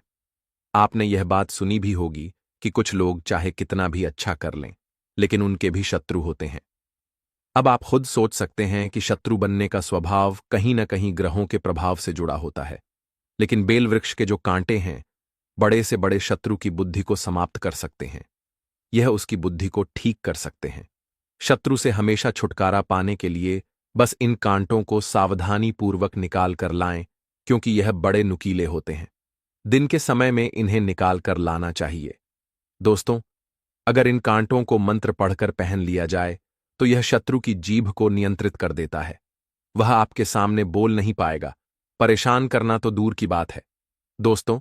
आपने यह बात सुनी भी होगी कि कुछ लोग चाहे कितना भी अच्छा कर लें, लेकिन उनके भी शत्रु होते हैं। अब आप खुद सोच सकते हैं कि शत्रु बनने का स्वभाव कहीं न कहीं ग्रहों के प्रभाव से जुड़ा होता है। लेकिन बेल वृक्ष के जो कांटे हैं, बड़े से बड़े शत्रु की बुद्धि को समाप्त कर सकते हैं। यह उसकी बुद्धि को ठीक कर सकते हैं। शत्रु से हमेशा छुटकारा पाने के लिए बस इन कांटों को सावधानी पूर्वक निकाल कर लाएं, क्योंकि यह बड़े नुकीले होते हैं। दिन के समय में इन्हें निकाल कर लाना चाहिए। दोस्तों, अगर इन कांटों को मंत्र पढ़कर पहन लिया जाए तो यह शत्रु की जीभ को नियंत्रित कर देता है। वह आपके सामने बोल नहीं पाएगा, परेशान करना तो दूर की बात है। दोस्तों,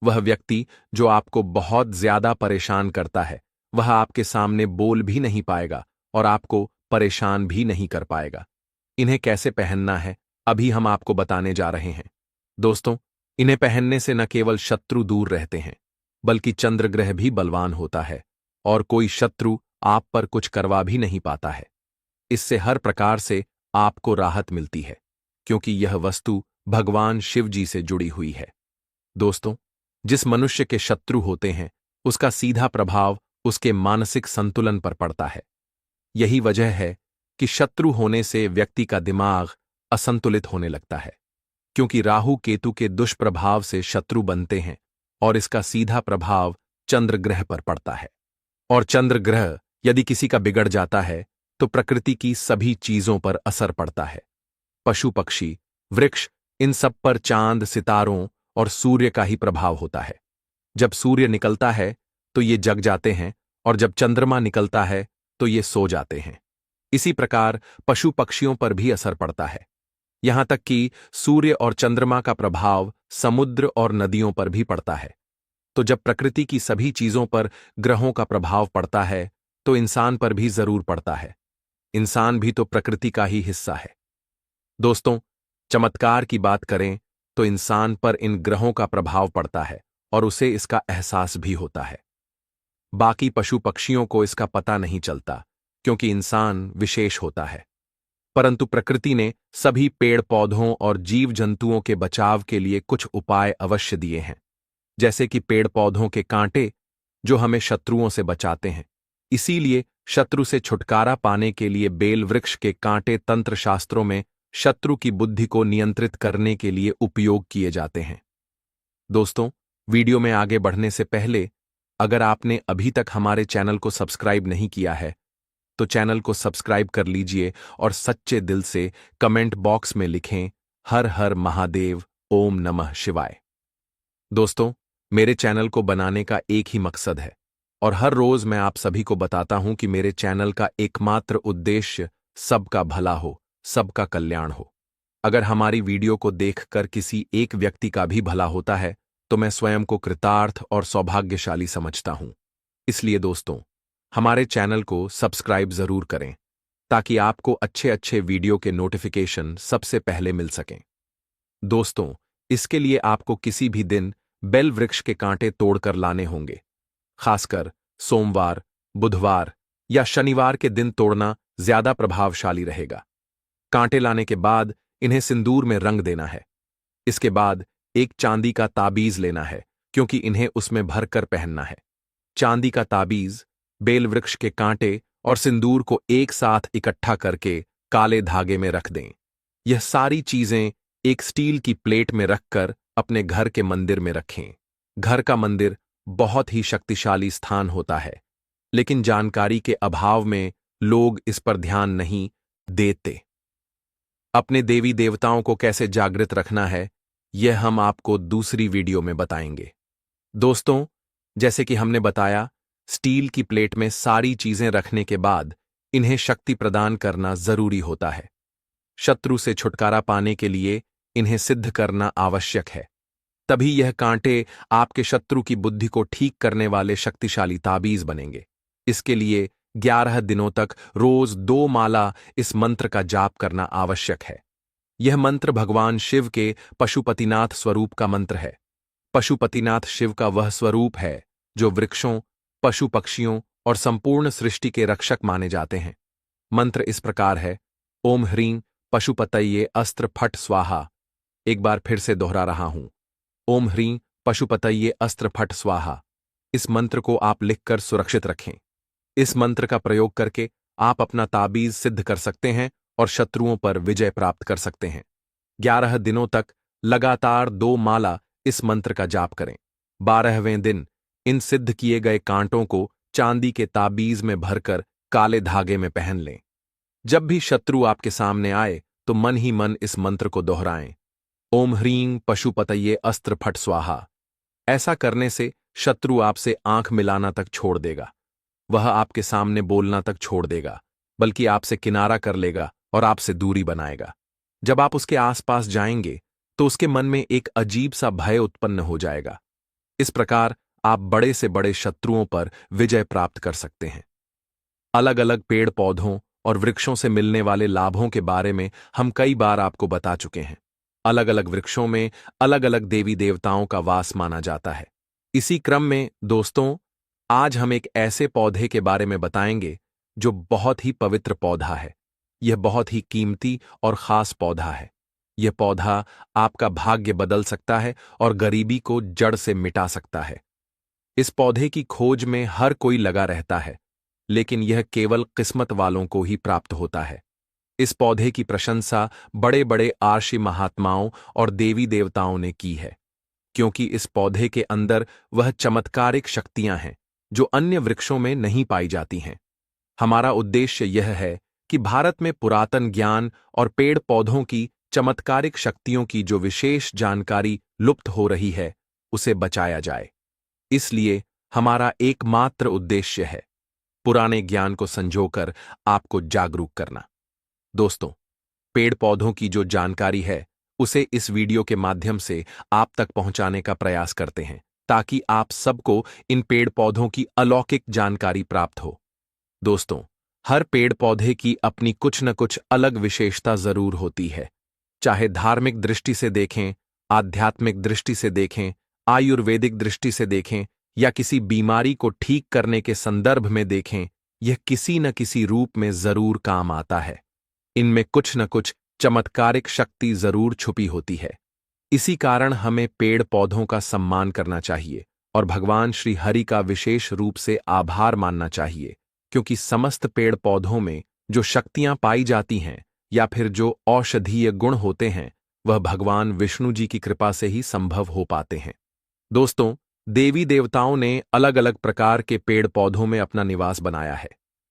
वह व्यक्ति जो आपको बहुत ज्यादा परेशान करता है, वह आपके सामने बोल भी नहीं पाएगा और आपको परेशान भी नहीं कर पाएगा। इन्हें कैसे पहनना है, अभी हम आपको बताने जा रहे हैं। दोस्तों, इन्हें पहनने से न केवल शत्रु दूर रहते हैं, बल्कि चंद्र ग्रह भी बलवान होता है और कोई शत्रु आप पर कुछ करवा भी नहीं पाता है। इससे हर प्रकार से आपको राहत मिलती है, क्योंकि यह वस्तु भगवान शिव जी से जुड़ी हुई है। दोस्तों, जिस मनुष्य के शत्रु होते हैं उसका सीधा प्रभाव उसके मानसिक संतुलन पर पड़ता है। यही वजह है कि शत्रु होने से व्यक्ति का दिमाग असंतुलित होने लगता है, क्योंकि राहु केतु के दुष्प्रभाव से शत्रु बनते हैं और इसका सीधा प्रभाव चंद्र ग्रह पर पड़ता है। और चंद्र ग्रह यदि किसी का बिगड़ जाता है तो प्रकृति की सभी चीजों पर असर पड़ता है। पशु पक्षी, वृक्ष, इन सब पर चांद, सितारों और सूर्य का ही प्रभाव होता है। जब सूर्य निकलता है तो ये जग जाते हैं और जब चंद्रमा निकलता है तो ये सो जाते हैं। इसी प्रकार पशु पक्षियों पर भी असर पड़ता है। यहां तक कि सूर्य और चंद्रमा का प्रभाव समुद्र और नदियों पर भी पड़ता है। तो जब प्रकृति की सभी चीजों पर ग्रहों का प्रभाव पड़ता है तो इंसान पर भी जरूर पड़ता है। इंसान भी तो प्रकृति का ही हिस्सा है। दोस्तों, चमत्कार की बात करें तो इंसान पर इन ग्रहों का प्रभाव पड़ता है और उसे इसका एहसास भी होता है। बाकी पशु पक्षियों को इसका पता नहीं चलता, क्योंकि इंसान विशेष होता है। परंतु प्रकृति ने सभी पेड़ पौधों और जीव जंतुओं के बचाव के लिए कुछ उपाय अवश्य दिए हैं, जैसे कि पेड़ पौधों के कांटे जो हमें शत्रुओं से बचाते हैं। इसीलिए शत्रु से छुटकारा पाने के लिए बेल वृक्ष के कांटे तंत्र शास्त्रों में शत्रु की बुद्धि को नियंत्रित करने के लिए उपयोग किए जाते हैं। दोस्तों, वीडियो में आगे बढ़ने से पहले अगर आपने अभी तक हमारे चैनल को सब्सक्राइब नहीं किया है तो चैनल को सब्सक्राइब कर लीजिए और सच्चे दिल से कमेंट बॉक्स में लिखें, हर हर महादेव, ओम नमः शिवाय। दोस्तों, मेरे चैनल को बनाने का एक ही मकसद है और हर रोज मैं आप सभी को बताता हूं कि मेरे चैनल का एकमात्र उद्देश्य सबका भला हो, सबका कल्याण हो। अगर हमारी वीडियो को देखकर किसी एक व्यक्ति का भी भला होता है तो मैं स्वयं को कृतार्थ और सौभाग्यशाली समझता हूं। इसलिए दोस्तों, हमारे चैनल को सब्सक्राइब जरूर करें ताकि आपको अच्छे अच्छे वीडियो के नोटिफिकेशन सबसे पहले मिल सकें। दोस्तों, इसके लिए आपको किसी भी दिन बेल वृक्ष के कांटे तोड़कर लाने होंगे। खासकर सोमवार, बुधवार या शनिवार के दिन तोड़ना ज्यादा प्रभावशाली रहेगा। कांटे लाने के बाद इन्हें सिंदूर में रंग देना है। इसके बाद एक चांदी का ताबीज लेना है, क्योंकि इन्हें उसमें भरकर पहनना है। चांदी का ताबीज, बेल वृक्ष के कांटे और सिंदूर को एक साथ इकट्ठा करके काले धागे में रख दें। यह सारी चीजें एक स्टील की प्लेट में रखकर अपने घर के मंदिर में रखें। घर का मंदिर बहुत ही शक्तिशाली स्थान होता है, लेकिन जानकारी के अभाव में लोग इस पर ध्यान नहीं देते। अपने देवी देवताओं को कैसे जागृत रखना है, यह हम आपको दूसरी वीडियो में बताएंगे। दोस्तों, जैसे कि हमने बताया, स्टील की प्लेट में सारी चीजें रखने के बाद इन्हें शक्ति प्रदान करना जरूरी होता है। शत्रु से छुटकारा पाने के लिए इन्हें सिद्ध करना आवश्यक है। तभी यह कांटे आपके शत्रु की बुद्धि को ठीक करने वाले शक्तिशाली ताबीज बनेंगे। इसके लिए 11 दिनों तक रोज 2 माला इस मंत्र का जाप करना आवश्यक है। यह मंत्र भगवान शिव के पशुपतिनाथ स्वरूप का मंत्र है। पशुपतिनाथ शिव का वह स्वरूप है जो वृक्षों, पशु पक्षियों और संपूर्ण सृष्टि के रक्षक माने जाते हैं। मंत्र इस प्रकार है: ओम ह्रीं पशुपतये अस्त्र फट स्वाहा। एक बार फिर से दोहरा रहा हूं, ओम ह्रीं पशुपतये अस्त्र फट स्वाहा। इस मंत्र को आप लिखकर सुरक्षित रखें। इस मंत्र का प्रयोग करके आप अपना ताबीज सिद्ध कर सकते हैं और शत्रुओं पर विजय प्राप्त कर सकते हैं। 11 दिनों तक लगातार 2 माला इस मंत्र का जाप करें। 12वें दिन इन सिद्ध किए गए कांटों को चांदी के ताबीज में भरकर काले धागे में पहन लें। जब भी शत्रु आपके सामने आए तो मन ही मन इस मंत्र को दोहराएं, ओम ह्रीं पशुपतये अस्त्र फट स्वाहा। ऐसा करने से शत्रु आपसे आंख मिलाना तक छोड़ देगा। वह आपके सामने बोलना तक छोड़ देगा, बल्कि आपसे किनारा कर लेगा और आपसे दूरी बनाएगा। जब आप उसके आसपास जाएंगे तो उसके मन में एक अजीब सा भय उत्पन्न हो जाएगा। इस प्रकार आप बड़े से बड़े शत्रुओं पर विजय प्राप्त कर सकते हैं। अलग अलग पेड़ पौधों और वृक्षों से मिलने वाले लाभों के बारे में हम कई बार आपको बता चुके हैं। अलग अलग वृक्षों में अलग अलग देवी देवताओं का वास माना जाता है। इसी क्रम में दोस्तों, आज हम एक ऐसे पौधे के बारे में बताएंगे जो बहुत ही पवित्र पौधा है। यह बहुत ही कीमती और खास पौधा है। यह पौधा आपका भाग्य बदल सकता है और गरीबी को जड़ से मिटा सकता है। इस पौधे की खोज में हर कोई लगा रहता है, लेकिन यह केवल किस्मत वालों को ही प्राप्त होता है। इस पौधे की प्रशंसा बड़े बड़े आर्षि महात्माओं और देवी देवताओं ने की है, क्योंकि इस पौधे के अंदर वह चमत्कारिक शक्तियां हैं जो अन्य वृक्षों में नहीं पाई जाती हैं। हमारा उद्देश्य यह है कि भारत में पुरातन ज्ञान और पेड़ पौधों की चमत्कारिक शक्तियों की जो विशेष जानकारी लुप्त हो रही है, उसे बचाया जाए। इसलिए हमारा एकमात्र उद्देश्य है पुराने ज्ञान को संजोकर आपको जागरूक करना। दोस्तों, पेड़ पौधों की जो जानकारी है उसे इस वीडियो के माध्यम से आप तक पहुंचाने का प्रयास करते हैं, ताकि आप सबको इन पेड़ पौधों की अलौकिक जानकारी प्राप्त हो। दोस्तों, हर पेड़ पौधे की अपनी कुछ न कुछ अलग विशेषता जरूर होती है। चाहे धार्मिक दृष्टि से देखें, आध्यात्मिक दृष्टि से देखें, आयुर्वेदिक दृष्टि से देखें या किसी बीमारी को ठीक करने के संदर्भ में देखें, यह किसी न किसी रूप में जरूर काम आता है। इनमें कुछ न कुछ चमत्कारिक शक्ति जरूर छुपी होती है। इसी कारण हमें पेड़ पौधों का सम्मान करना चाहिए और भगवान श्री हरि का विशेष रूप से आभार मानना चाहिए, क्योंकि समस्त पेड़ पौधों में जो शक्तियां पाई जाती हैं या फिर जो औषधीय गुण होते हैं, वह भगवान विष्णु जी की कृपा से ही संभव हो पाते हैं। दोस्तों, देवी देवताओं ने अलग अलग प्रकार के पेड़ पौधों में अपना निवास बनाया है।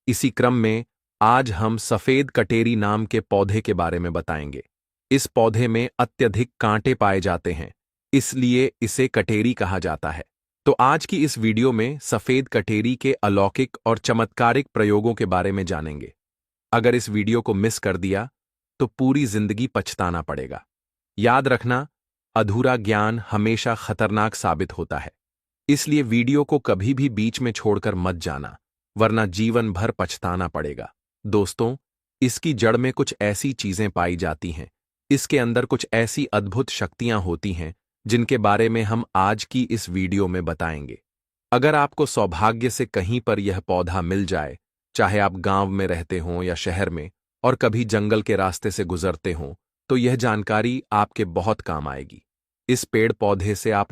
इसी क्रम में आज हम सफेद कटेरी नाम के पौधे के बारे में बताएंगे। इस पौधे में अत्यधिक कांटे पाए जाते हैं, इसलिए इसे कटेरी कहा जाता है। तो आज की इस वीडियो में सफेद कटेरी के अलौकिक और चमत्कारिक प्रयोगों के बारे में जानेंगे। अगर इस वीडियो को मिस कर दिया तो पूरी जिंदगी पछताना पड़ेगा। याद रखना, अधूरा ज्ञान हमेशा खतरनाक साबित होता है, इसलिए वीडियो को कभी भी बीच में छोड़कर मत जाना, वरना जीवन भर पछताना पड़ेगा। दोस्तों, इसकी जड़ में कुछ ऐसी चीजें पाई जाती हैं, इसके अंदर कुछ ऐसी अद्भुत शक्तियां होती हैं जिनके बारे में हम आज की इस वीडियो में बताएंगे। अगर आपको सौभाग्य से कहीं पर यह पौधा मिल जाए, चाहे आप गांव में रहते हों या शहर में, और कभी जंगल के रास्ते से गुजरते हों, तो यह जानकारी आपके बहुत काम आएगी। इस पेड़ पौधे से आप